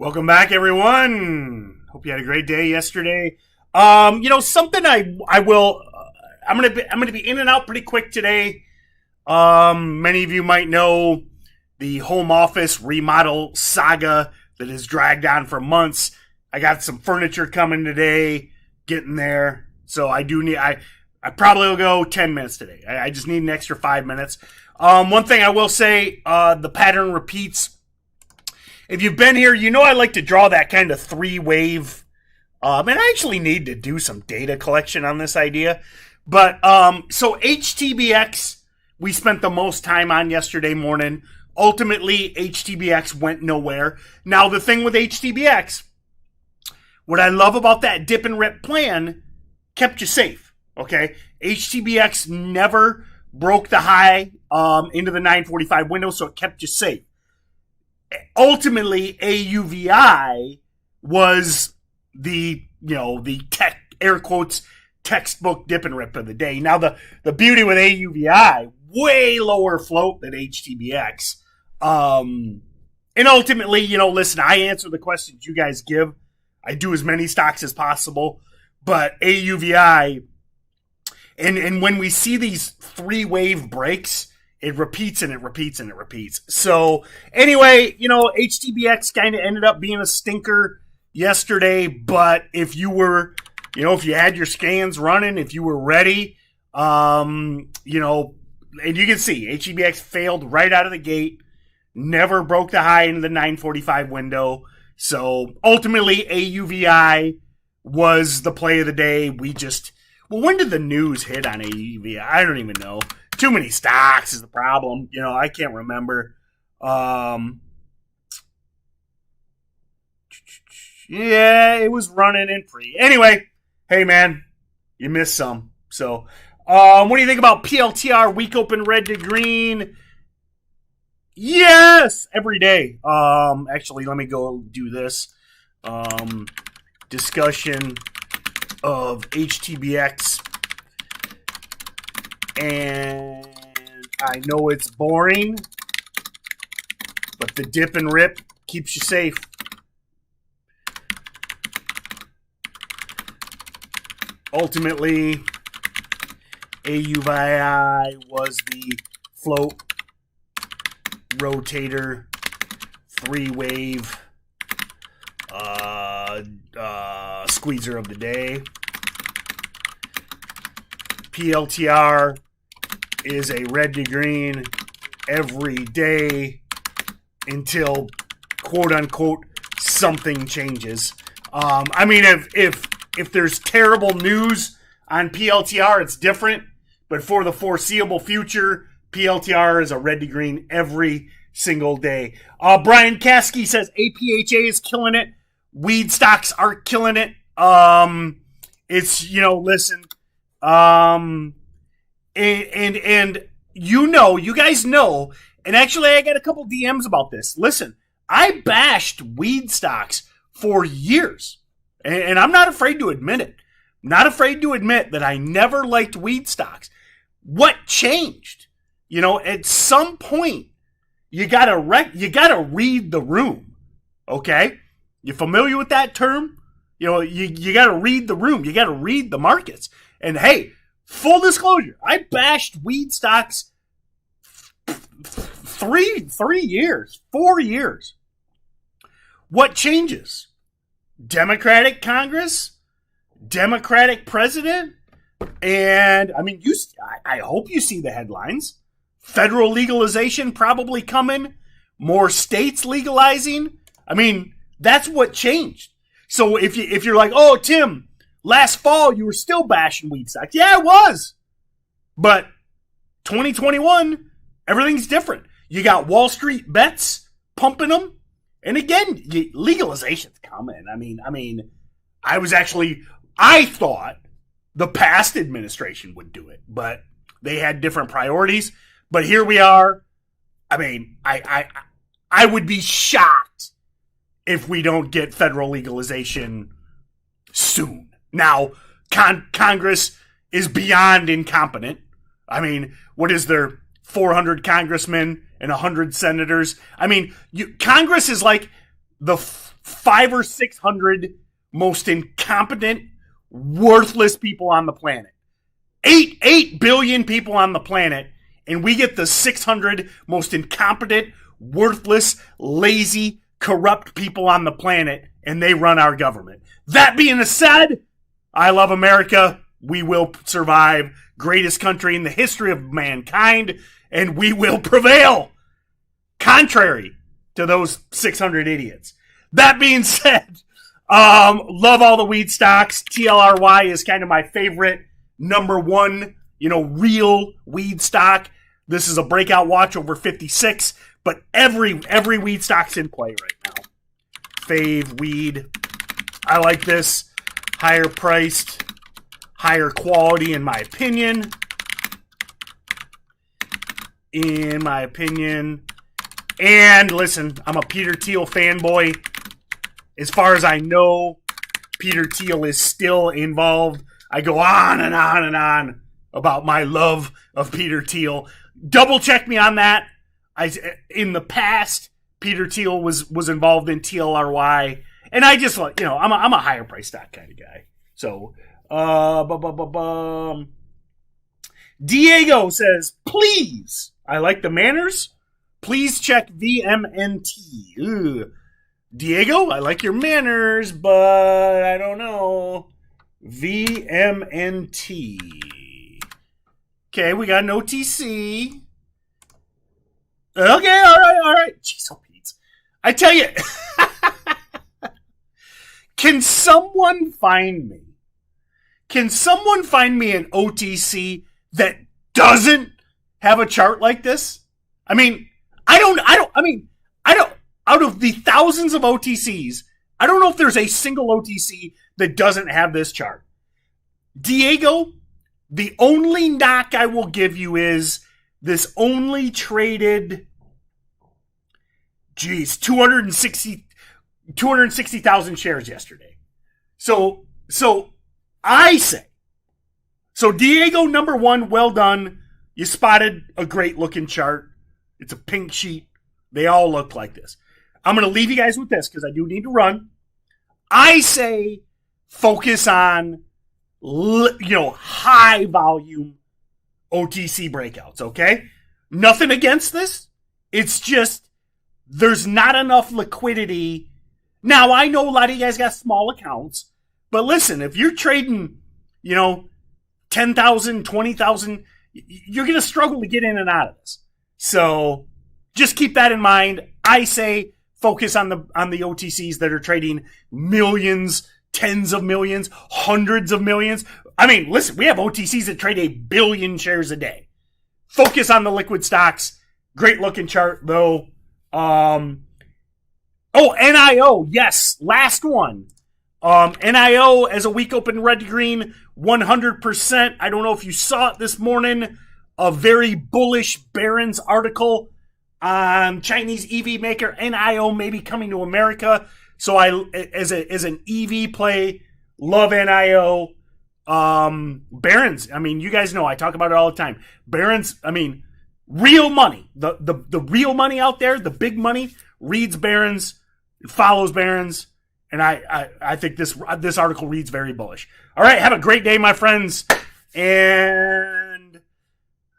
Welcome back, everyone. Hope you had a great day yesterday. Something I'm gonna be in and out pretty quick today. Many of you might know the home office remodel saga that has dragged on for months. I got some furniture coming today, getting there. So I probably will go 10 minutes today. I just need an extra 5 minutes. One thing I will say, the pattern repeats. If you've been here, you know I like to draw that kind of three-wave. And I actually need to do some data collection on this idea. But so HTBX, we spent the most time on yesterday morning. Ultimately, HTBX went nowhere. Now, the thing with HTBX, what I love about that dip and rip plan, kept you safe, okay? HTBX never broke the high into the 945 window, so it kept you safe. Ultimately, AUVI was the tech, air quotes, textbook dip and rip of the day. Now, the beauty with AUVI, way lower float than HTBX. And ultimately, listen, I answer the questions you guys give. I do as many stocks as possible. But AUVI, and when we see these three-wave breaks, it repeats and it repeats and it repeats. So anyway, HTBX kind of ended up being a stinker yesterday. But if you were, if you had your scans running, if you were ready, and you can see HTBX failed right out of the gate, never broke the high into the 945 window. So ultimately, AUVI was the play of the day. When did the news hit on AUVI? I don't even know. Too many stocks is the problem. I can't remember. Yeah, it was running in pre. Anyway, hey man, you missed some. So, what do you think about PLTR week open red to green? Yes, every day. Actually, let me go do this. Discussion of HTBX. And I know it's boring, but the dip and rip keeps you safe. Ultimately, AUVI was the float rotator three-wave squeezer of the day. PLTR is a red to green every day until quote unquote something changes. If there's terrible news on PLTR, it's different. But for the foreseeable future, PLTR is a red to green every single day. Brian Caskey says APHA is killing it. Weed stocks are killing it. Listen. You guys know, and actually I got a couple DMs about this. Listen, I bashed weed stocks for years, and I'm not afraid to admit it. Not afraid to admit that I never liked weed stocks. What changed? At some point, you gotta read the room. Okay, you familiar with that term? You gotta read the room. You gotta read the markets. And hey, full disclosure, I bashed weed stocks 4 years. What changes? Democratic Congress, Democratic president, and I hope you see the headlines. Federal legalization probably coming, more states legalizing. That's what changed. So if you're like, oh, Tim, last fall you were still bashing weed stocks. Yeah, it was. But 2021, everything's different. You got Wall Street bets pumping them. And again, legalization's coming. I thought the past administration would do it, but they had different priorities. But here we are. I would be shocked if we don't get federal legalization soon. Now, Congress is beyond incompetent. What is there, 400 congressmen and 100 senators? Congress is like the 500 or 600 most incompetent, worthless people on the planet. 8 billion people on the planet, and we get the 600 most incompetent, worthless, lazy, corrupt people on the planet, and they run our government. That being said, I love America. We will survive. Greatest country in the history of mankind, and we will prevail. Contrary to those 600 idiots. That being said, love all the weed stocks. TLRY is kind of my favorite number one, real weed stock. This is a breakout watch over 56, but every weed stock's in play right now. Fave weed. I like this. Higher priced, higher quality in my opinion. And listen, I'm a Peter Thiel fanboy. As far as I know, Peter Thiel is still involved. I go on and on and on about my love of Peter Thiel. Double check me on that. In the past, Peter Thiel was involved in TLRY, and I just I'm a higher price stock kind of guy. So, Diego says, please, I like the manners. Please check VMNT. Ugh. Diego, I like your manners, but I don't know. VMNT. Okay, we got an OTC. Okay, all right. Jeez, oh, Pete. I tell you, can someone find me an OTC that doesn't have a chart like this? I mean, out of the thousands of OTCs, I don't know if there's a single OTC that doesn't have this chart. Diego, the only knock I will give you is this only traded, 260,000 shares yesterday. So I say, Diego, number one, well done. You spotted a great looking chart. It's a pink sheet. They all look like this. I'm going to leave you guys with this because I do need to run. I say focus on, high volume OTC breakouts, okay? Nothing against this. It's just there's not enough liquidity. Now, I know a lot of you guys got small accounts, but listen, if you're trading, 10,000, 20,000, you're going to struggle to get in and out of this. So just keep that in mind. I say focus on the OTCs that are trading millions, tens of millions, hundreds of millions. I mean, listen, we have OTCs that trade 1 billion shares a day. Focus on the liquid stocks. Great looking chart, though. NIO. Yes, last one. NIO as a week open red to green, 100%. I don't know if you saw it this morning. A very bullish Barron's article on Chinese EV maker NIO maybe coming to America. So I, as an EV play, love NIO. Barron's, I mean, you guys know I talk about it all the time. Barron's, I mean, real money. The real money out there, the big money, reads Barron's, follows Barron's, and I think this article reads very bullish. All right, have a great day, my friends, and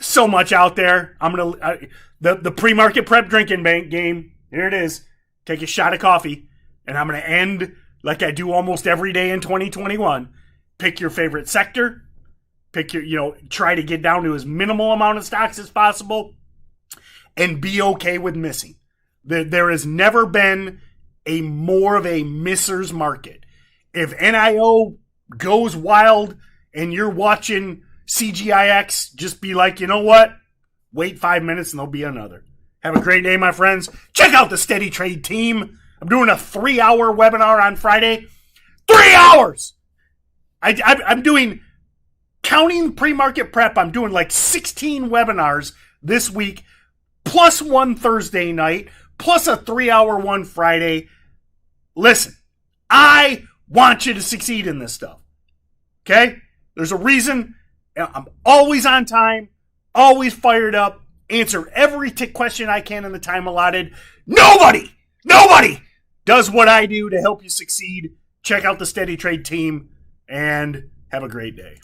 so much out there. I'm gonna the pre-market prep drinking bank game. Here it is. Take a shot of coffee, and I'm gonna end like I do almost every day in 2021. Pick your favorite sector. Pick your, try to get down to as minimal amount of stocks as possible, and be okay with missing. There has never been a more of a misser's market. If NIO goes wild and you're watching CGIX, just be like, you know what? Wait 5 minutes and there'll be another. Have a great day, my friends. Check out the Steady Trade team. I'm doing a 3-hour webinar on Friday. 3 hours! I'm doing, counting pre-market prep, I'm doing like 16 webinars this week, plus one Thursday night, plus a 3-hour one Friday. Listen, I want you to succeed in this stuff. Okay? There's a reason I'm always on time, always fired up, answer every question I can in the time allotted. Nobody does what I do to help you succeed. Check out the Steady Trade team, and have a great day.